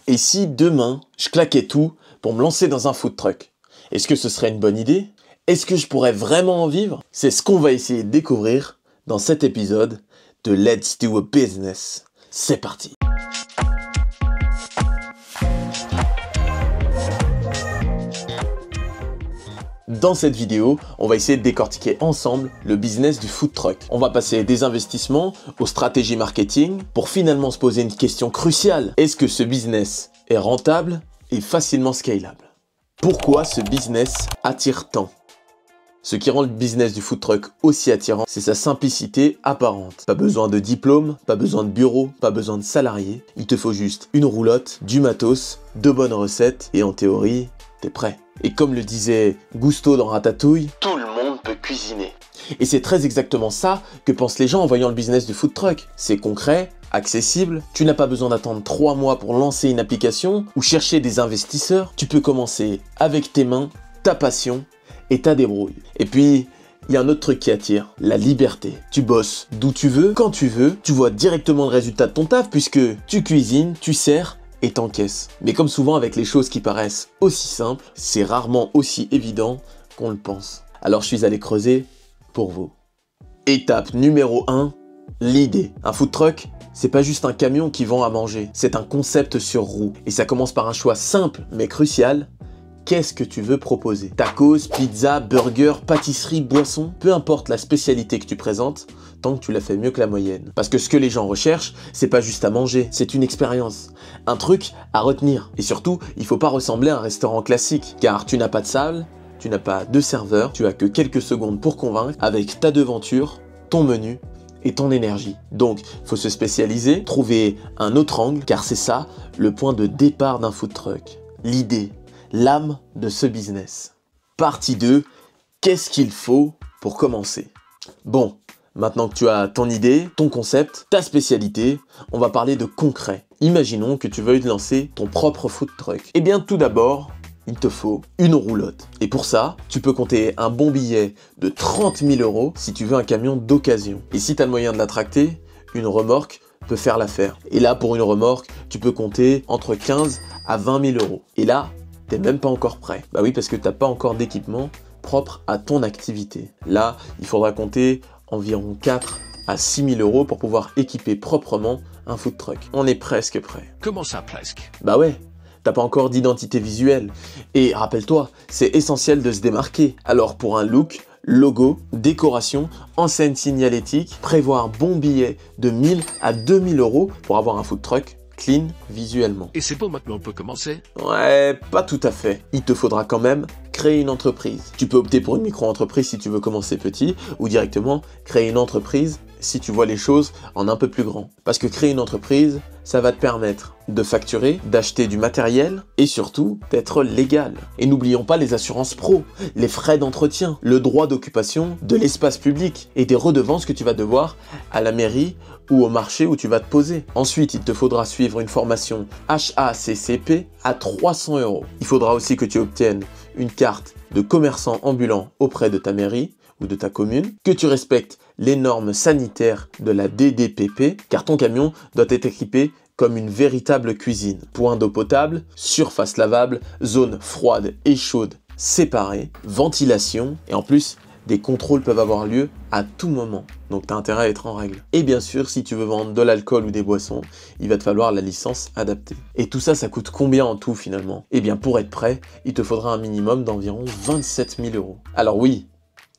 Et si demain, je claquais tout pour me lancer dans un food truck? Est-ce que ce serait une bonne idée? Est-ce que je pourrais vraiment en vivre? C'est ce qu'on va essayer de découvrir dans cet épisode de Let's Do a Business. C'est parti! Dans cette vidéo, on va essayer de décortiquer ensemble le business du food truck. On va passer des investissements aux stratégies marketing pour finalement se poser une question cruciale. Est-ce que ce business est rentable et facilement scalable? Pourquoi ce business attire tant? Ce qui rend le business du food truck aussi attirant, c'est sa simplicité apparente. Pas besoin de diplôme, pas besoin de bureau, pas besoin de salarié. Il te faut juste une roulotte, du matos, de bonnes recettes et en théorie, t'es prêt. Et comme le disait Gusto dans Ratatouille, tout le monde peut cuisiner. Et c'est très exactement ça que pensent les gens en voyant le business du food truck. C'est concret, accessible, tu n'as pas besoin d'attendre 3 mois pour lancer une application ou chercher des investisseurs. Tu peux commencer avec tes mains, ta passion et ta débrouille. Et puis, il y a un autre truc qui attire, la liberté. Tu bosses d'où tu veux, quand tu veux, tu vois directement le résultat de ton taf puisque tu cuisines, tu sers et t'encaisses. Mais comme souvent avec les choses qui paraissent aussi simples, c'est rarement aussi évident qu'on le pense. Alors je suis allé creuser pour vous. Étape numéro 1, l'idée. Un food truck, c'est pas juste un camion qui vend à manger, c'est un concept sur roue. Et ça commence par un choix simple mais crucial. Qu'est-ce que tu veux proposer? Tacos, pizza, burger, pâtisserie, boisson, peu importe la spécialité que tu présentes, tant que tu la fais mieux que la moyenne. Parce que ce que les gens recherchent, c'est pas juste à manger, c'est une expérience. Un truc à retenir. Et surtout, il faut pas ressembler à un restaurant classique, car tu n'as pas de salle, tu n'as pas de serveur, tu as que quelques secondes pour convaincre avec ta devanture, ton menu et ton énergie. Donc, il faut se spécialiser, trouver un autre angle, car c'est ça le point de départ d'un food truck. L'idée. L'âme de ce business. Partie 2, qu'est-ce qu'il faut pour commencer? Bon, maintenant que tu as ton idée, ton concept, ta spécialité, on va parler de concret. Imaginons que tu veuilles lancer ton propre food truck. Eh bien tout d'abord, il te faut une roulotte. Et pour ça, tu peux compter un bon billet de 30 000 € si tu veux un camion d'occasion. Et si tu as le moyen de la tracter, une remorque peut faire l'affaire. Et là, pour une remorque, tu peux compter entre 15 à 20 000 €. Et là, t'es même pas encore prêt. Bah oui, parce que t'as pas encore d'équipement propre à ton activité. Là, il faudra compter environ 4 à 6 000 € pour pouvoir équiper proprement un food truck. On est presque prêt. Comment ça, presque? Bah ouais, t'as pas encore d'identité visuelle. Et rappelle-toi, c'est essentiel de se démarquer. Alors pour un look, logo, décoration, enseigne signalétique, prévoir bon billet de 1000 à 2000 € pour avoir un food truck clean visuellement. Et c'est bon, maintenant on peut commencer? Ouais, pas tout à fait. Il te faudra quand même créer une entreprise. Tu peux opter pour une micro-entreprise si tu veux commencer petit, ou directement créer une entreprise si tu vois les choses en un peu plus grand. Parce que créer une entreprise, ça va te permettre de facturer, d'acheter du matériel et surtout d'être légal. Et n'oublions pas les assurances pro, les frais d'entretien, le droit d'occupation de l'espace public et des redevances que tu vas devoir à la mairie ou au marché où tu vas te poser. Ensuite, il te faudra suivre une formation HACCP à 300 €. Il faudra aussi que tu obtiennes une carte de commerçant ambulant auprès de ta mairie ou de ta commune, que tu respectes les normes sanitaires de la DDPP, car ton camion doit être équipé comme une véritable cuisine. Point d'eau potable, surface lavable, zone froide et chaude séparées, ventilation, et en plus, des contrôles peuvent avoir lieu à tout moment, donc tu as intérêt à être en règle. Et bien sûr, si tu veux vendre de l'alcool ou des boissons, il va te falloir la licence adaptée. Et tout ça, ça coûte combien en tout finalement? Eh bien pour être prêt, il te faudra un minimum d'environ 27 000 €. Alors oui,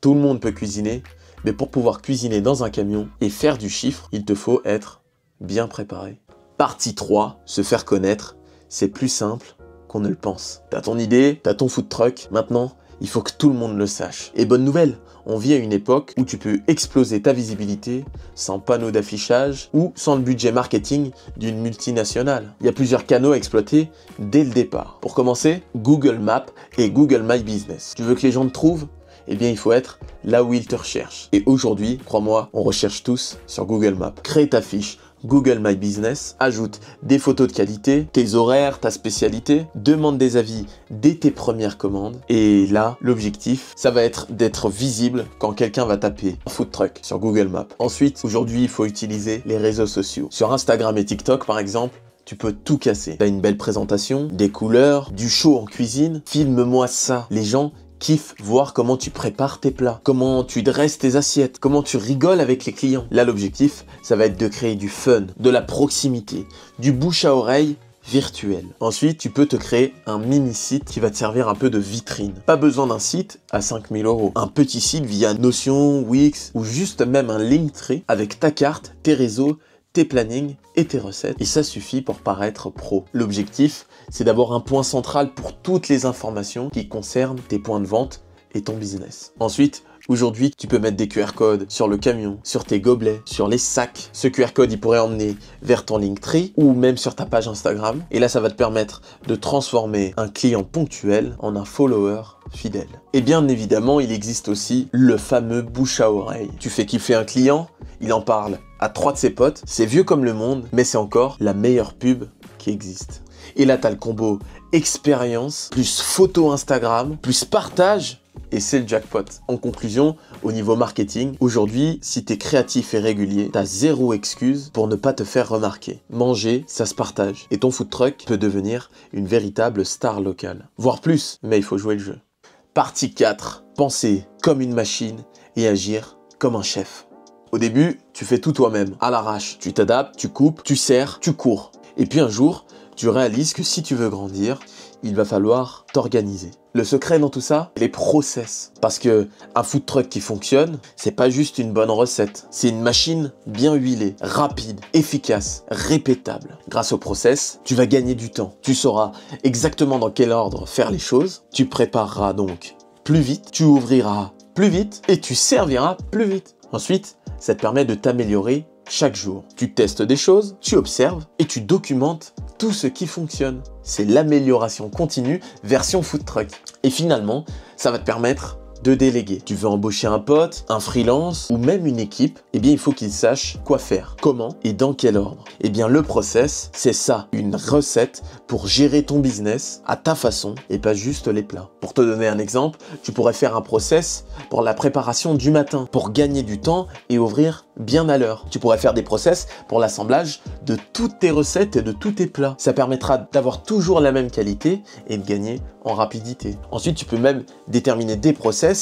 tout le monde peut cuisiner, mais pour pouvoir cuisiner dans un camion et faire du chiffre, il te faut être bien préparé. Partie 3, se faire connaître, c'est plus simple qu'on ne le pense. T'as ton idée, t'as ton food truck, maintenant, il faut que tout le monde le sache. Et bonne nouvelle, on vit à une époque où tu peux exploser ta visibilité sans panneau d'affichage ou sans le budget marketing d'une multinationale. Il y a plusieurs canaux à exploiter dès le départ. Pour commencer, Google Maps et Google My Business. Tu veux que les gens te trouvent? Eh bien, il faut être là où ils te recherchent. Et aujourd'hui, crois-moi, on recherche tous sur Google Maps. Crée ta fiche Google My Business, ajoute des photos de qualité, tes horaires, ta spécialité, demande des avis dès tes premières commandes. Et là, l'objectif, ça va être d'être visible quand quelqu'un va taper un food truck sur Google Maps. Ensuite, aujourd'hui, il faut utiliser les réseaux sociaux. Sur Instagram et TikTok, par exemple, tu peux tout casser. T'as une belle présentation, des couleurs, du show en cuisine, filme-moi ça. Les gens kiffent voir comment tu prépares tes plats, comment tu dresses tes assiettes, comment tu rigoles avec les clients. Là, l'objectif, ça va être de créer du fun, de la proximité, du bouche à oreille virtuel. Ensuite, tu peux te créer un mini-site qui va te servir un peu de vitrine. Pas besoin d'un site à 5000 €. Un petit site via Notion, Wix ou juste même un Linktree avec ta carte, tes réseaux, tes plannings et tes recettes. Et ça suffit pour paraître pro. L'objectif, c'est d'avoir un point central pour toutes les informations qui concernent tes points de vente et ton business. Ensuite, aujourd'hui, tu peux mettre des QR codes sur le camion, sur tes gobelets, sur les sacs. Ce QR code, il pourrait emmener vers ton Linktree ou même sur ta page Instagram. Et là, ça va te permettre de transformer un client ponctuel en un follower fidèle. Et bien évidemment, il existe aussi le fameux bouche à oreille. Tu fais kiffer un client, il en parle à 3 de ses potes. C'est vieux comme le monde, mais c'est encore la meilleure pub qui existe. Et là, tu as le combo expérience, plus photo Instagram, plus partage. Et c'est le jackpot. En conclusion, au niveau marketing, aujourd'hui, si tu es créatif et régulier, tu as zéro excuse pour ne pas te faire remarquer. Manger, ça se partage. Et ton food truck peut devenir une véritable star locale. Voire plus, mais il faut jouer le jeu. Partie 4. Penser comme une machine et agir comme un chef. Au début, tu fais tout toi-même, à l'arrache. Tu t'adaptes, tu coupes, tu serres, tu cours. Et puis un jour, tu réalises que si tu veux grandir, il va falloir t'organiser. Le secret dans tout ça, les process. Parce que un food truck qui fonctionne, c'est pas juste une bonne recette. C'est une machine bien huilée, rapide, efficace, répétable. Grâce au process, tu vas gagner du temps. Tu sauras exactement dans quel ordre faire les choses. Tu prépareras donc plus vite, tu ouvriras plus vite et tu serviras plus vite. Ensuite, ça te permet de t'améliorer chaque jour. Tu testes des choses, tu observes et tu documentes tout ce qui fonctionne. C'est l'amélioration continue version food truck. Et finalement, ça va te permettre de déléguer. Tu veux embaucher un pote, un freelance ou même une équipe, eh bien il faut qu'il sache quoi faire, comment et dans quel ordre. Eh bien le process, c'est ça, une recette pour gérer ton business à ta façon et pas juste les plats. Pour te donner un exemple, tu pourrais faire un process pour la préparation du matin, pour gagner du temps et ouvrir bien à l'heure. Tu pourrais faire des process pour l'assemblage de toutes tes recettes et de tous tes plats. Ça permettra d'avoir toujours la même qualité et de gagner en rapidité. Ensuite, tu peux même déterminer des process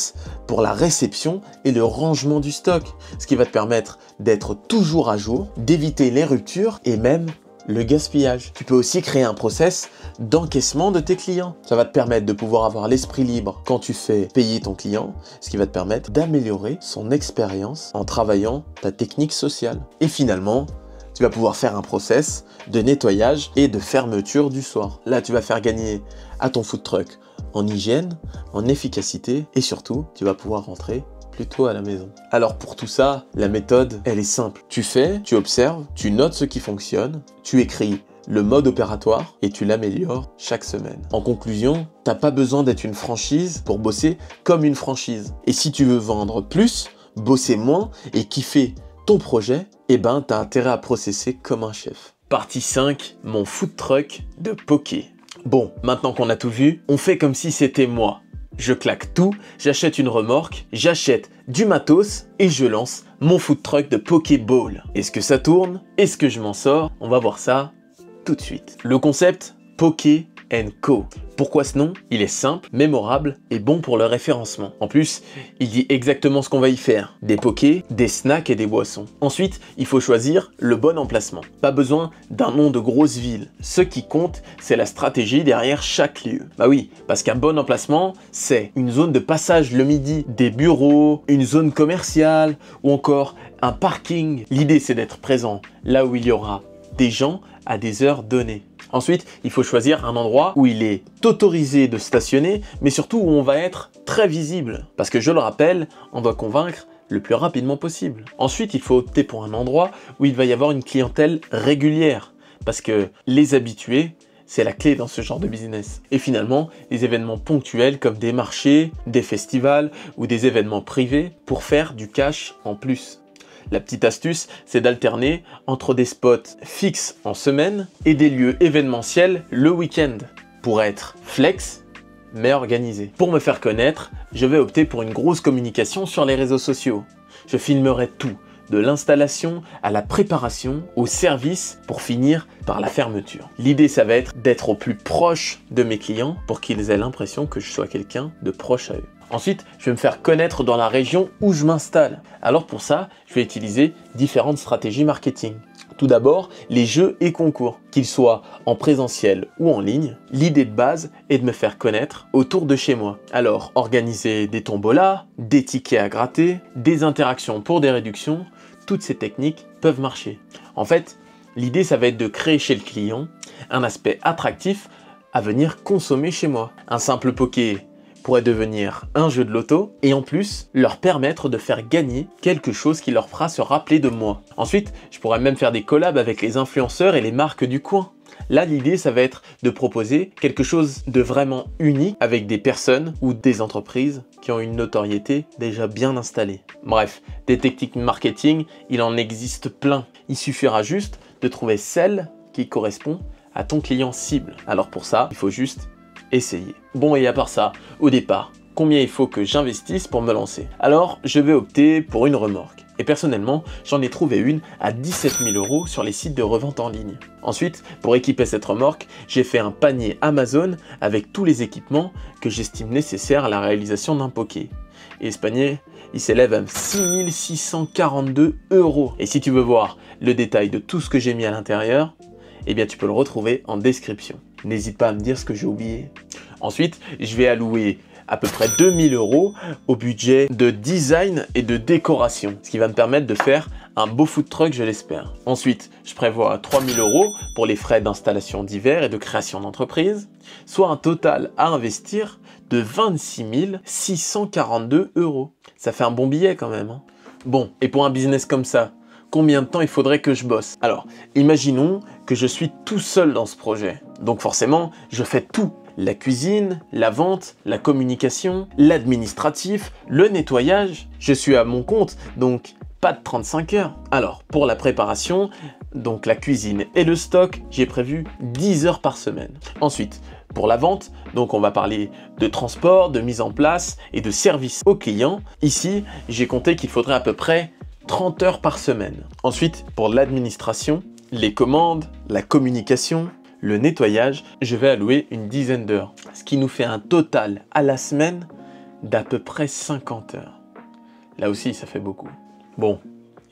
pour la réception et le rangement du stock, ce qui va te permettre d'être toujours à jour, d'éviter les ruptures et même le gaspillage. Tu peux aussi créer un process d'encaissement de tes clients. Ça va te permettre de pouvoir avoir l'esprit libre quand tu fais payer ton client, ce qui va te permettre d'améliorer son expérience en travaillant ta technique sociale. Et finalement, tu vas pouvoir faire un process de nettoyage et de fermeture du soir. Là, tu vas faire gagner à ton food truck en hygiène, en efficacité et surtout, tu vas pouvoir rentrer plus tôt à la maison. Alors pour tout ça, la méthode, elle est simple. Tu fais, tu observes, tu notes ce qui fonctionne, tu écris le mode opératoire et tu l'améliores chaque semaine. En conclusion, t'as pas besoin d'être une franchise pour bosser comme une franchise. Et si tu veux vendre plus, bosser moins et kiffer ton projet, eh ben t'as intérêt à processer comme un chef. Partie 5, mon food truck de poké. Bon, maintenant qu'on a tout vu, on fait comme si c'était moi. Je claque tout, j'achète une remorque, j'achète du matos et je lance mon food truck de Pokéball. Est-ce que ça tourne? Est-ce que je m'en sors? On va voir ça tout de suite. Le concept Poké & Co. Pourquoi ce nom? Il est simple, mémorable et bon pour le référencement. En plus, il dit exactement ce qu'on va y faire. Des pokés, des snacks et des boissons. Ensuite, il faut choisir le bon emplacement. Pas besoin d'un nom de grosse ville. Ce qui compte, c'est la stratégie derrière chaque lieu. Bah oui, parce qu'un bon emplacement, c'est une zone de passage le midi, des bureaux, une zone commerciale ou encore un parking. L'idée, c'est d'être présent là où il y aura des gens à des heures données. Ensuite, il faut choisir un endroit où il est autorisé de stationner, mais surtout où on va être très visible. Parce que je le rappelle, on doit convaincre le plus rapidement possible. Ensuite, il faut opter pour un endroit où il va y avoir une clientèle régulière. Parce que les habitués, c'est la clé dans ce genre de business. Et finalement, les événements ponctuels comme des marchés, des festivals ou des événements privés pour faire du cash en plus. La petite astuce, c'est d'alterner entre des spots fixes en semaine et des lieux événementiels le week-end pour être flex mais organisé. Pour me faire connaître, je vais opter pour une grosse communication sur les réseaux sociaux. Je filmerai tout, de l'installation à la préparation, au service, pour finir par la fermeture. L'idée, ça va être d'être au plus proche de mes clients pour qu'ils aient l'impression que je sois quelqu'un de proche à eux. Ensuite, je vais me faire connaître dans la région où je m'installe. Alors pour ça, je vais utiliser différentes stratégies marketing. Tout d'abord, les jeux et concours, qu'ils soient en présentiel ou en ligne. L'idée de base est de me faire connaître autour de chez moi. Alors, organiser des tombolas, des tickets à gratter, des interactions pour des réductions, toutes ces techniques peuvent marcher. En fait, l'idée, ça va être de créer chez le client un aspect attractif à venir consommer chez moi. Un simple poké pourrait devenir un jeu de loto et en plus leur permettre de faire gagner quelque chose qui leur fera se rappeler de moi. Ensuite, je pourrais même faire des collabs avec les influenceurs et les marques du coin. Là, l'idée, ça va être de proposer quelque chose de vraiment unique avec des personnes ou des entreprises qui ont une notoriété déjà bien installée. Bref, des techniques marketing, il en existe plein. Il suffira juste de trouver celle qui correspond à ton client cible. Alors pour ça, il faut juste essayer. Bon, et à part ça, au départ, combien il faut que j'investisse pour me lancer? Alors, je vais opter pour une remorque. Et personnellement, j'en ai trouvé une à 17 000 € sur les sites de revente en ligne. Ensuite, pour équiper cette remorque, j'ai fait un panier Amazon avec tous les équipements que j'estime nécessaires à la réalisation d'un poké. Et ce panier, il s'élève à 6 642 €. Et si tu veux voir le détail de tout ce que j'ai mis à l'intérieur, eh bien tu peux le retrouver en description. N'hésite pas à me dire ce que j'ai oublié. Ensuite, je vais allouer à peu près 2000 € au budget de design et de décoration, ce qui va me permettre de faire un beau food truck, je l'espère. Ensuite, je prévois 3000 € pour les frais d'installation divers et de création d'entreprise, soit un total à investir de 26 642 €. Ça fait un bon billet quand même, hein. Bon, et pour un business comme ça, combien de temps il faudrait que je bosse? Alors, imaginons que je suis tout seul dans ce projet. Donc forcément, je fais tout. La cuisine, la vente, la communication, l'administratif, le nettoyage. Je suis à mon compte, donc pas de 35 heures. Alors, pour la préparation, donc la cuisine et le stock, j'ai prévu 10 heures par semaine. Ensuite, pour la vente, donc on va parler de transport, de mise en place et de service aux clients. Ici, j'ai compté qu'il faudrait à peu près 30 heures par semaine. Ensuite, pour l'administration, les commandes, la communication, le nettoyage, je vais allouer une dizaine d'heures. Ce qui nous fait un total à la semaine d'à peu près 50 heures. Là aussi, ça fait beaucoup. Bon,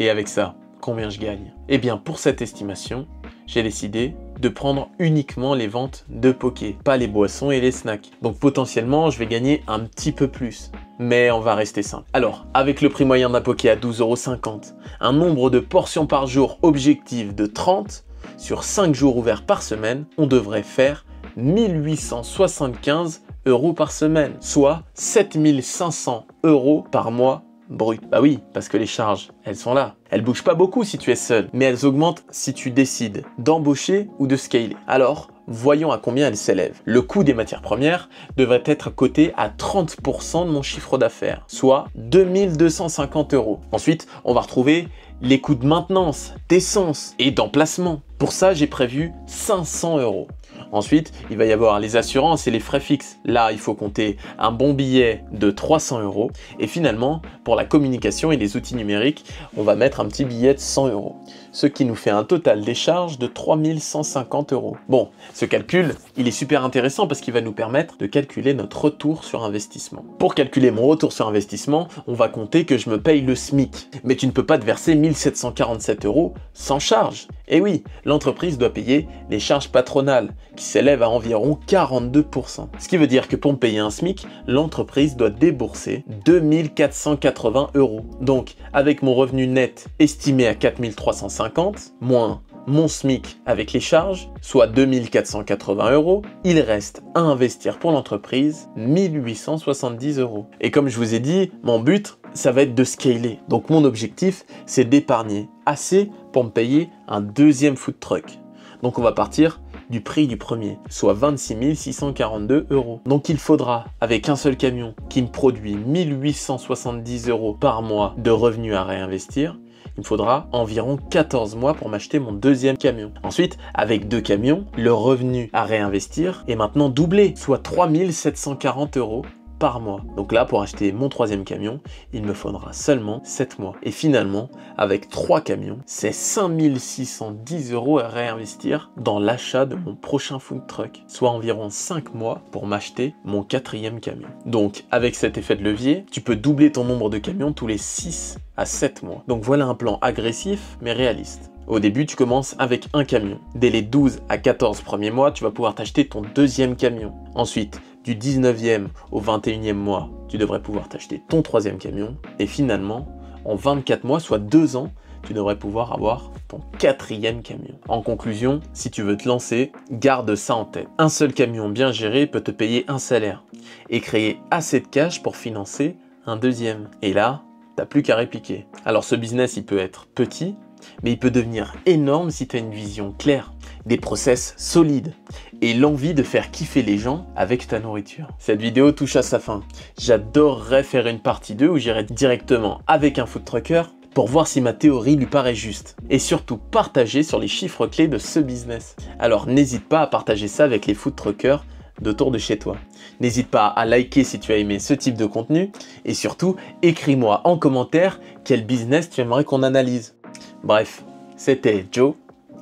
et avec ça, combien je gagne? Eh bien, pour cette estimation, j'ai décidé de prendre uniquement les ventes de poké, pas les boissons et les snacks. Donc potentiellement, je vais gagner un petit peu plus. Mais on va rester simple. Alors, avec le prix moyen d'un poké à 12,50 €, un nombre de portions par jour objectif de 30, sur 5 jours ouverts par semaine, on devrait faire 1875 € par semaine, soit 7500 € par mois brut. Bah oui, parce que les charges, elles sont là. Elles bougent pas beaucoup si tu es seul, mais elles augmentent si tu décides d'embaucher ou de scaler. Alors, voyons à combien elles s'élèvent. Le coût des matières premières devrait être coté à 30% de mon chiffre d'affaires, soit 2250 €. Ensuite, on va retrouver les coûts de maintenance, d'essence et d'emplacement. Pour ça, j'ai prévu 500 €. Ensuite, il va y avoir les assurances et les frais fixes. Là, il faut compter un bon billet de 300 €. Et finalement, pour la communication et les outils numériques, on va mettre un petit billet de 100 €. Ce qui nous fait un total des charges de 3150 €. Bon, ce calcul, il est super intéressant parce qu'il va nous permettre de calculer notre retour sur investissement. Pour calculer mon retour sur investissement, on va compter que je me paye le SMIC. Mais tu ne peux pas te verser 1747 € sans charge. Et oui, l'entreprise doit payer les charges patronales qui s'élèvent à environ 42%. Ce qui veut dire que pour me payer un SMIC, l'entreprise doit débourser 2480 €. Donc, avec mon revenu net estimé à 4350, moins mon SMIC avec les charges, soit 2480 €, il reste à investir pour l'entreprise 1870 €. Et comme je vous ai dit, mon but, ça va être de scaler. Donc mon objectif, c'est d'épargner assez pour me payer un deuxième food truck. Donc on va partir du prix du premier, soit 26 642 €. Donc il faudra, avec un seul camion qui me produit 1870 € par mois de revenus à réinvestir, il me faudra environ 14 mois pour m'acheter mon deuxième camion. Ensuite, avec 2 camions, le revenu à réinvestir est maintenant doublé, soit 3740 € par mois. Donc là, pour acheter mon 3e camion, il me faudra seulement 7 mois. Et finalement, avec 3 camions, c'est 5610 € à réinvestir dans l'achat de mon prochain food truck, soit environ 5 mois pour m'acheter mon 4e camion. Donc, avec cet effet de levier, tu peux doubler ton nombre de camions tous les 6 à 7 mois. Donc voilà un plan agressif, mais réaliste. Au début, tu commences avec un camion. Dès les 12 à 14 premiers mois, tu vas pouvoir t'acheter ton 2e camion. Ensuite, du 19e au 21e mois, tu devrais pouvoir t'acheter ton 3e camion. Et finalement, en 24 mois, soit 2 ans, tu devrais pouvoir avoir ton 4e camion. En conclusion, si tu veux te lancer, garde ça en tête. Un seul camion bien géré peut te payer un salaire et créer assez de cash pour financer un 2e. Et là, t'as plus qu'à répliquer. Alors ce business, il peut être petit, mais il peut devenir énorme si tu as une vision claire, des process solides et l'envie de faire kiffer les gens avec ta nourriture. Cette vidéo touche à sa fin. J'adorerais faire une partie 2 où j'irai directement avec un food trucker pour voir si ma théorie lui paraît juste et surtout partager sur les chiffres clés de ce business. Alors n'hésite pas à partager ça avec les food truckers d'autour de chez toi. N'hésite pas à liker si tu as aimé ce type de contenu et surtout écris-moi en commentaire quel business tu aimerais qu'on analyse. Bref, c'était Joe.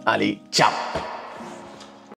Allez, ciao!